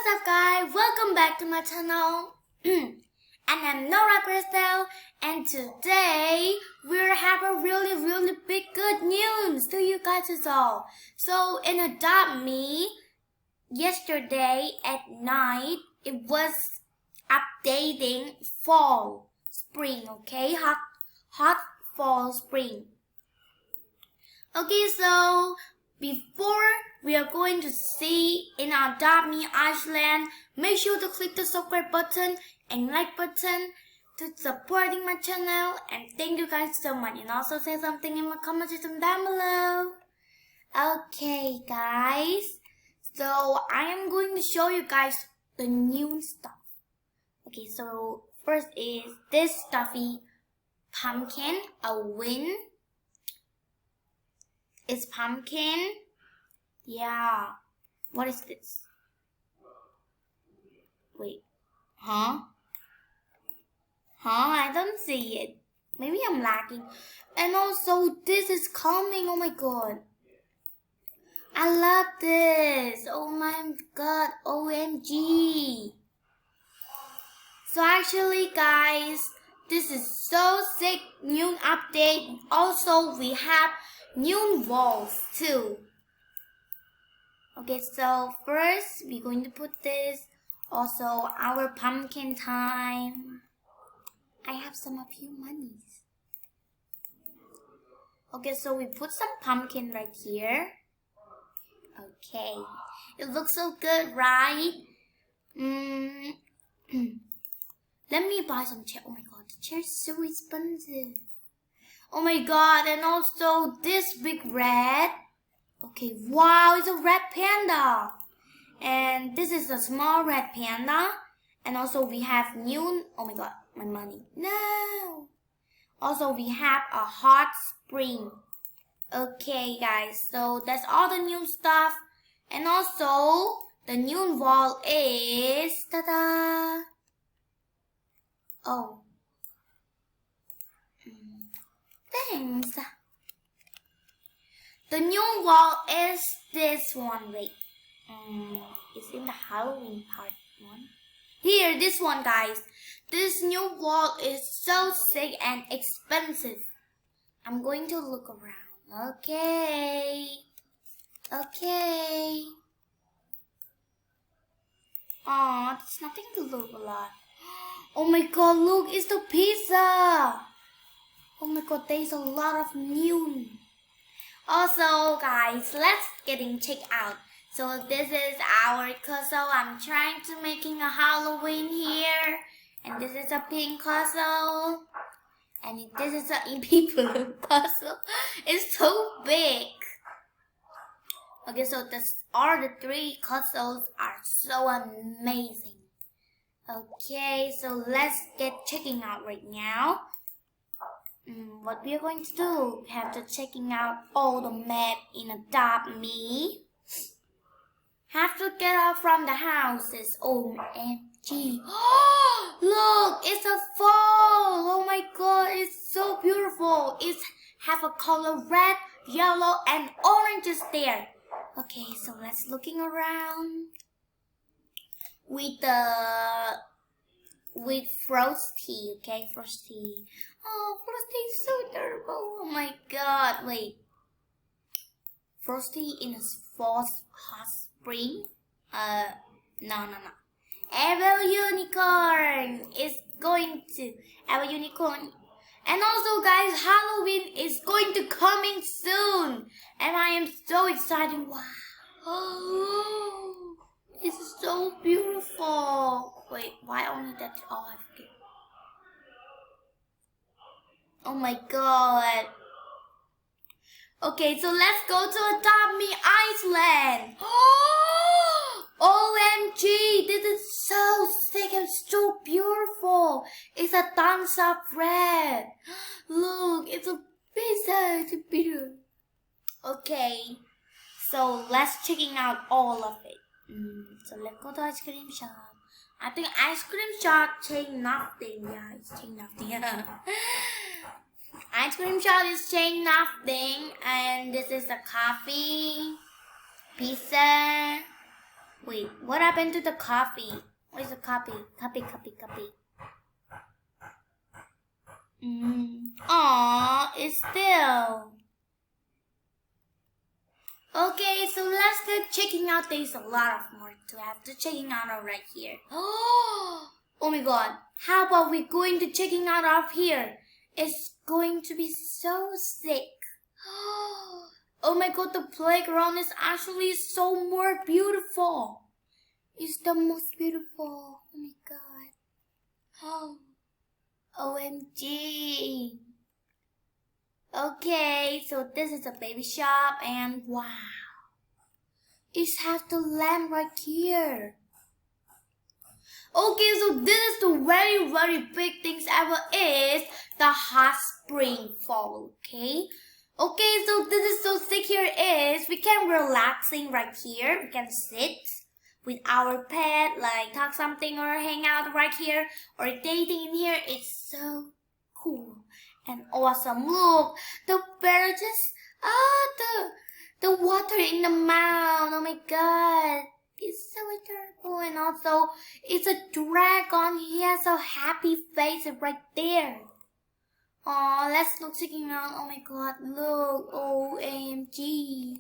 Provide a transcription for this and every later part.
What's up guys, welcome back to my channel. And I'm Nora Crystal, and today we'll have a really big good news to you guys all. So in Adopt Me, yesterday at night, it was updating fall, spring, okay? Hot fall, spring. Okay, so before we are going to see in our Adopt Me Iceland, make sure to click the subscribe button and like button to supporting my channel, and thank you guys so much, and also say something in my comment section down below. Okay guys, so I am going to show you guys the new stuff. Okay, so first is this stuffy pumpkin, a wind. It's pumpkin. Yeah. What is this? Wait. Huh? I don't see it. Maybe I'm lagging. And also this is coming. Oh my god. I love this. Oh my god. OMG. So actually guys, this is so sick. New update. Also we have new walls too. Okay, so first we're going to put this. Also our pumpkin time. I have some of you monies. Okay, so we put some pumpkin right here. Okay, it looks so good, right? Let me buy some chair. Oh my god, the chair is so expensive. Oh my god, and also this big red. Okay, wow, it's a red panda. And this is a small red panda. And also we have new, oh my god, my money. No. Also we have a hot spring. Okay guys, so that's all the new stuff. And also the new wall is, ta-da. Oh. Thanks. The new wall is this one. Wait, it's in the Halloween part one. Here, this one, guys. This new wall is so sick and expensive. I'm going to look around. Okay. Aw, there's nothing to look a lot. Oh my god, look, it's the pizza. Oh my god, there's a lot of new. Also guys, let's check out. So this is our castle. I'm trying to making a Halloween here. And this is a pink castle. And this is a impy blue castle. It's so big. Okay, so all the three castles are so amazing. Okay, so let's get checking out right now. What we are going to do, we have to checking out all the map in Adopt Me. Have to get out from the houses. OMG. Look, it's a fall. Oh my god, it's so beautiful. It have a color red, yellow, and orange is there. Okay, so let's looking around with Frosty, okay, Frosty. Oh, Frosty is so adorable. Oh my god, wait. Frosty in a false hot spring? No. Evil Unicorn is going to, Evil Unicorn. And also guys, Halloween is going to coming soon. And I am so excited. Wow. Oh, it's so beautiful. Wait, why only that? Oh, I forget. Oh my god. Okay, so let's go to Adopt Me Iceland. OMG, this is so sick and so beautiful. It's a thumbs up red. Look, it's a pizza. It's a pizza. Okay, so let's checking out all of it. So let's go to ice cream shop. I think ice cream shop change nothing. Yeah, it's change nothing. Ice cream shop is change nothing. And this is the coffee, pizza, Wait, what happened to the coffee? Where's the coffee? Coffee. Aw, it's still. Okay, so let's go checking out. There's a lot of more to have to checking out of right here. Oh my god. How about we going to checking out of here? It's going to be so sick. Oh my god, the playground is actually so more beautiful. It's the most beautiful. Oh my god. Oh. OMG. Okay, so this is a baby shop and wow. It has the lamp right here. Okay, so this is the very big things ever is the hot spring fall, okay? Okay, so this is so sick here is we can relaxing right here. We can sit with our pet, like talk something or hang out right here or dating in here. It's so cool and awesome. Look, the bear just the water in the mouth. Oh my god. It's so adorable, and also it's a dragon. He has a happy face right there. Oh, let's look checking out. Oh my god, look. OMG.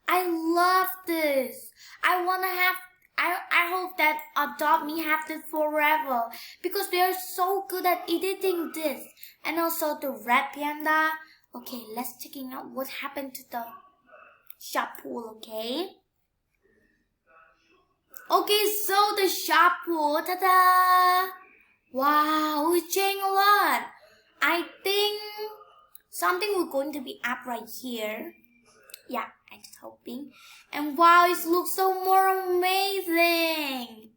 I love this. I wanna have I hope that Adopt Me have this forever because they are so good at editing this. And also the red panda. Okay, let's checking out what happened to the shop pool, okay? Okay, so the shop pool, ta-da! Wow, it's changed a lot. I think something will going to be up right here. Yeah, I'm just hoping. And wow, it looks so more amazing.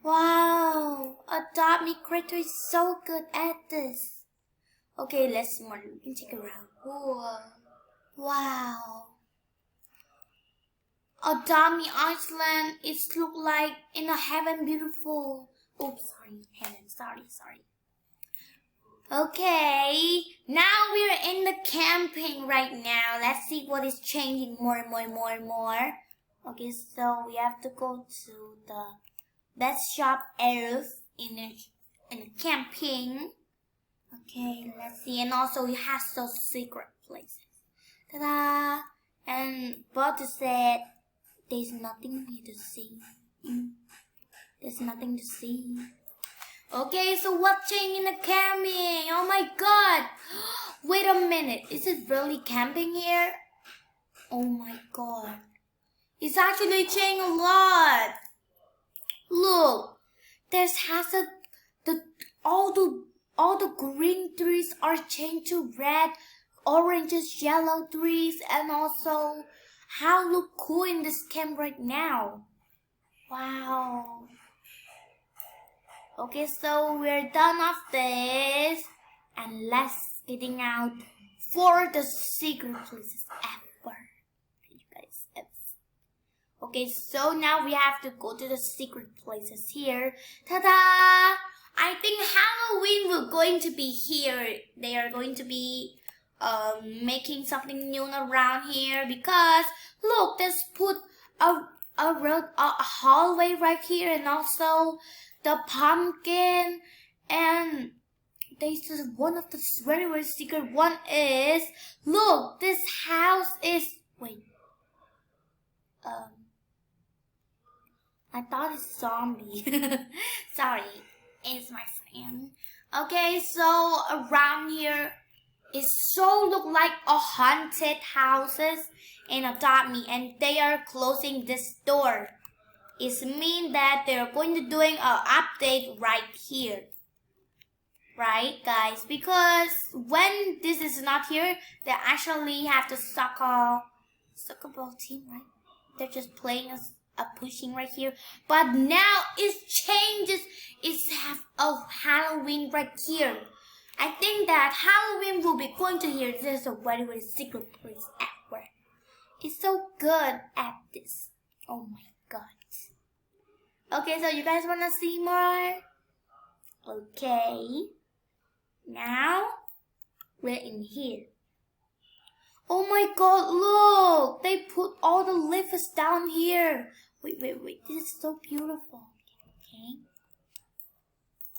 Wow, Adopt Me creator is so good at this. Okay, let's more. We can check around. Whoa. Wow. Adopt Me Iceland, it look like in a heaven beautiful. Oops, sorry, heaven, sorry. Okay, now we're in the camping right now. Let's see what is changing more and more. Okay, so we have to go to the best shop Earth in a camping. Okay, let's see, and also it has those secret places. Ta-da! And Butter said, there's nothing here to see. There's nothing to see. Okay, so what's changing in the camping? Oh my god! Wait a minute, is it really camping here? Oh my god. It's actually changing a lot. Look, there's all the green trees are changed to red, oranges, yellow trees, and also how look cool in this camp right now. Wow. Okay, so we're done of this, and let's getting out for the secret places ever. You guys, okay, so now we have to go to the secret places here. Ta-da! I think Halloween will going to be here. They are going to be making something new around here because look, let's put a hallway right here, and also the pumpkin, and this is one of the very secret one is, look, this house is, wait, I thought it's zombie. Sorry, it's my friend. Okay, so around here it so look like a haunted houses in Adopt Me, and they are closing this door. It means that they're going to doing an update right here. Right, guys? Because when this is not here, they actually have to soccer ball team, right? They're just playing a pushing right here. But now it changes. It's have a Halloween right here. I think that Halloween will be going to here. There's a very secret place ever. It's so good at this. Oh my god. Okay, so you guys wanna see more? Okay. Now we're in here. Oh my god, look! They put all the lifts down here. Wait. This is so beautiful.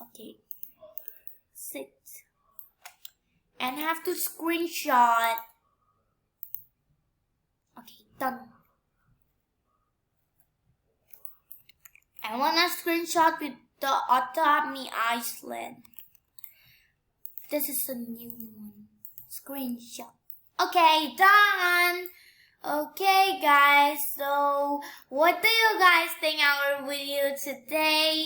Okay. Sit. And have to screenshot. Okay, done. I want a screenshot with the Adopt Me Iceland. This is a new one. Screenshot. Okay, done. Okay, guys. So, what do you guys think our video today?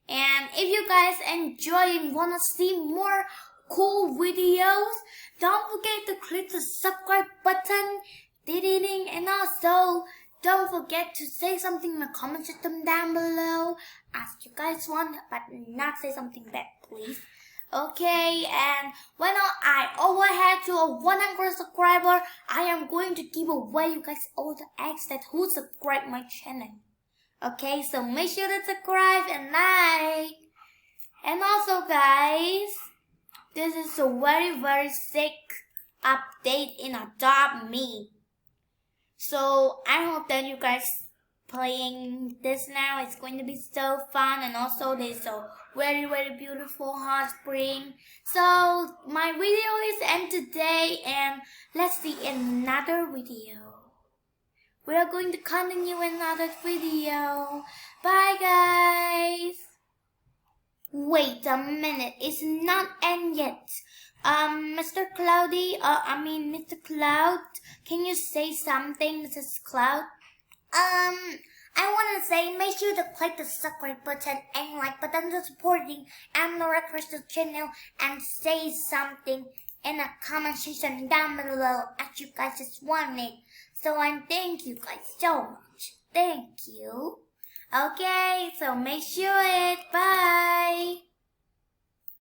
And if you guys enjoy and wanna see more cool videos, don't forget to click the subscribe button, and also don't forget to say something in the comment section down below as you guys want, but not say something bad, please. Okay, and when I overhead to a 100 subscriber, I am going to give away you guys all the eggs that who subscribe my channel. Okay, so make sure to subscribe and like. And also, guys, this is a very sick update in Adopt Me. So I hope that you guys playing this now. It's going to be so fun, and also there's a very beautiful hot spring. So my video is end today, and let's see in another video. We are going to continue another video. Bye, guys. Wait a minute, it's not end yet. Mr. Mr. Cloud, can you say something, Mrs. Cloud? I want to say, make sure to click the subscribe button and like button to supporting and the Crystal channel, and say something in the comment section down below as you guys just want it. So I thank you guys so much. Thank you. Okay, so make sure it. Bye.